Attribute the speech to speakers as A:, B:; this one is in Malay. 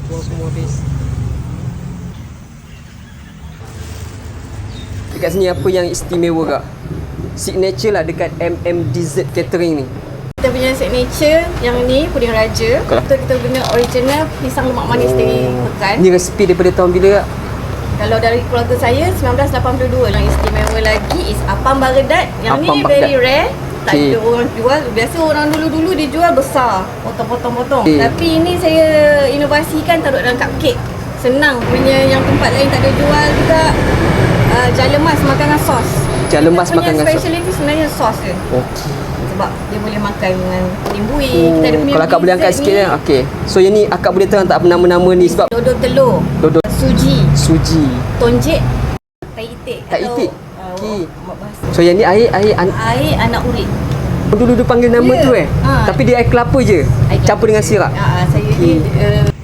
A: Buang semua habis. Dekat sini apa yang istimewa kak? Signature lah dekat MMDZ Catering ni.
B: Kita punya signature yang ni puding raja. Kita guna original pisang lemak manis dari Pekan.
A: Ni resipi daripada tahun bila kak?
B: Kalau dari keluarga saya 1982. Yang istimewa lagi is apam baredat. Yang
A: Apam
B: ni
A: baredat.
B: very rare. Tak
A: Okay.
B: ada orang jual. Biasa orang dulu-dulu dia jual besar, potong-potong-potong.
A: Okay.
B: Tapi ini saya inovasikan taruh dalam cupcake. Senang. Punya yang tempat lain tak ada jual juga. Jalemas makan dengan sos.
A: Jalemas makan dengan sos.
B: Kita punya speciality sebenarnya sos je.
A: Okey.
B: Sebab dia boleh makan dengan timbui. Kita ada punya
A: Kalau akak boleh angkat
B: dessert
A: sikit
B: ni,
A: kan? Okey. So yang ni akak boleh terang tak nama-nama ni sebab
B: dodol telur,
A: dodol
B: suji,
A: suji,
B: tonjet, tai itik.
A: tak itik. Okey.
B: Bahasa
A: So yang ni air
B: air anak urit.
A: dulu dia panggil nama
B: Ya.
A: tu
B: Ha.
A: Tapi dia air kelapa je.
B: Air kelapa
A: Campur dengan sirap.
B: Saya
A: Okey.
B: ni